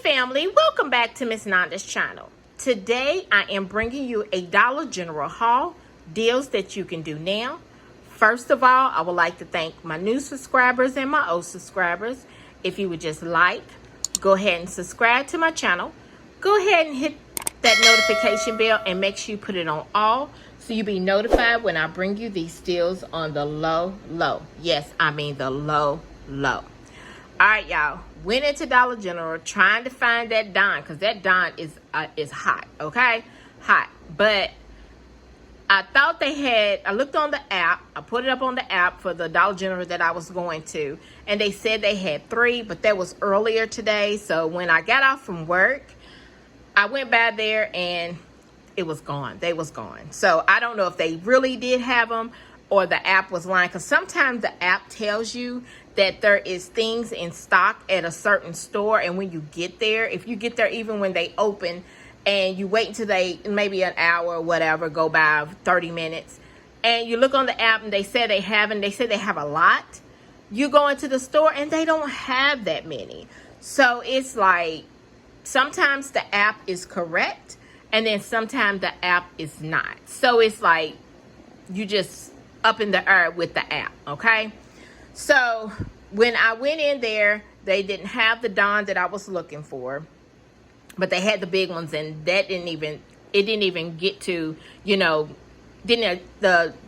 family, welcome back to Miss Nanda's channel. Today I am bringing you a Dollar General haul, deals that you can do now. First of all, I would like to thank my new subscribers and my old subscribers. If you would just go ahead and subscribe to my channel. Go ahead and hit that notification bell and make sure you put it on all so you'll be notified when I bring you these deals on the low. Yes, I mean the low. All right, y'all. Went into Dollar General trying to find that Dawn because that Dawn is hot, okay? Hot. But I thought they had, I looked on the app. I put it up on the app for the Dollar General that I was going to. And they said they had 3, but that was earlier today. So when I got off from work, I went by there and it was gone. They was gone. So I don't know if they really did have them or the app was lying. Because sometimes the app tells you that there is things in stock at a certain store, and when you get there, if you get there even when they open and you wait until maybe an hour or whatever go by, 30 minutes, and you look on the app and they say they have a lot, you go into the store and they don't have that many. So it's like sometimes the app is correct and then sometimes the app is not. So it's like you just up in the air with the app, okay? So when I went in there, they didn't have the Dawn that I was looking for, but they had the big ones, and that didn't even get to, the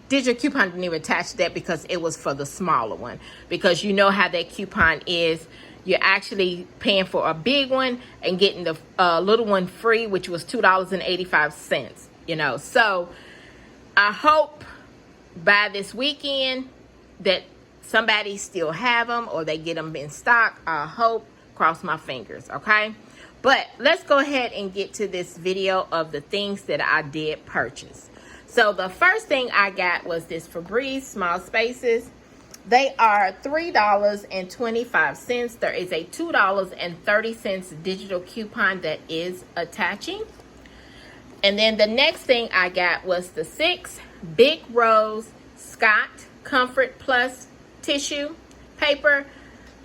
digital coupon didn't even attach to that because it was for the smaller one. Because you know how that coupon is, you're actually paying for a big one and getting the little one free, which was $2.85, So I hope by this weekend that somebody still have them or they get them in stock. I hope, cross my fingers, okay? But let's go ahead and get to this video of the things that I did purchase. So the first thing I got was this Febreze Small Spaces. They are $3.25. There is a $2.30 digital coupon that is attaching. And then the next thing I got was the 6 Big Rose Scott Comfort Plus tissue paper.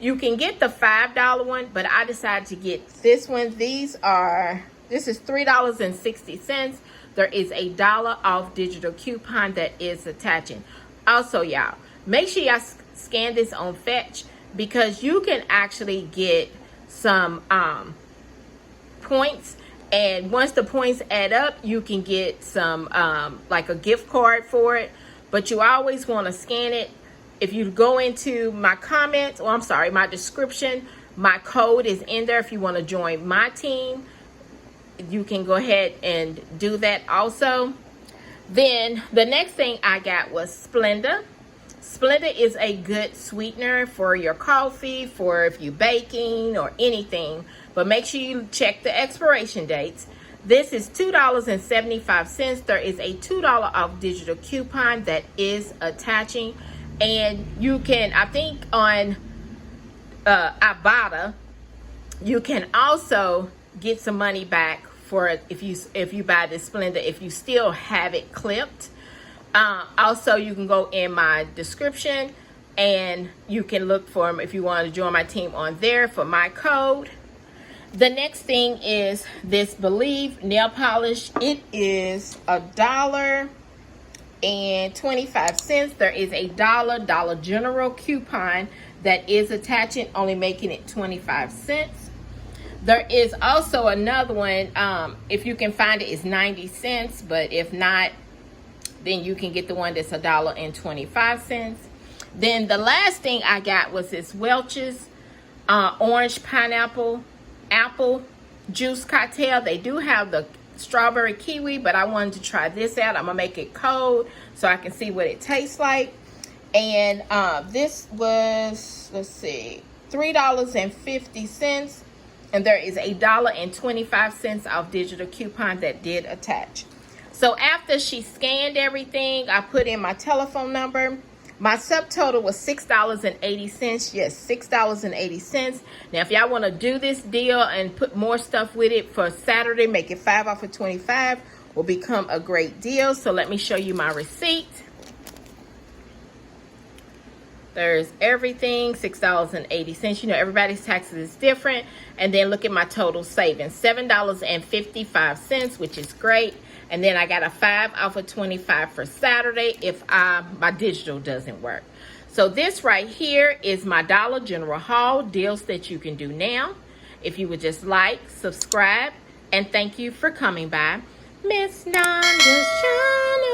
You can get the $5 one, but I decided to get this one. This is $3.60. There is a $1 off digital coupon that is attaching. Also, y'all, make sure y'all scan this on Fetch because you can actually get some points, and once the points add up, you can get some like a gift card for it. But you always want to scan it. If you go into my comments, my description, my code is in there. If you want to join my team, you can go ahead and do that also. Then the next thing I got was Splenda. Splenda is a good sweetener for your coffee, for if you're baking or anything. But make sure you check the expiration dates. This is $2.75. There is a $2 off digital coupon that is attaching. And you can, I think on Ibotta, you can also get some money back for if you buy this Splenda if you still have it clipped. Also, you can go in my description and you can look for them if you want to join my team on there for my code. The next thing is this Believe nail polish. It is $1.25. There is a Dollar General coupon that is attaching, only making it 25 cents. There is also another one, if you can find it, it's 90 cents, but if not, then you can get the one that's $1.25. Then the last thing I got was this Welch's orange pineapple apple juice cocktail. They do have the strawberry kiwi, but I wanted to try this out. I'm gonna make it cold so I can see what it tastes like. And this was, let's see, $3.50, and there is a $1.25 off digital coupon that did attach. So after she scanned everything, I put in my telephone number. My subtotal was $6.80. Yes, $6.80. Now, if y'all want to do this deal and put more stuff with it for Saturday, make it 5 off of 25, will become a great deal. So let me show you my receipt. There's everything, $6.80. You know, everybody's taxes is different. And then look at my total savings, $7.55, which is great. And then I got a 5 off of 25 for Saturday if my digital doesn't work. So this right here is my Dollar General haul, deals that you can do now. If you would just like, subscribe, and thank you for coming by Miss Nanda's channel.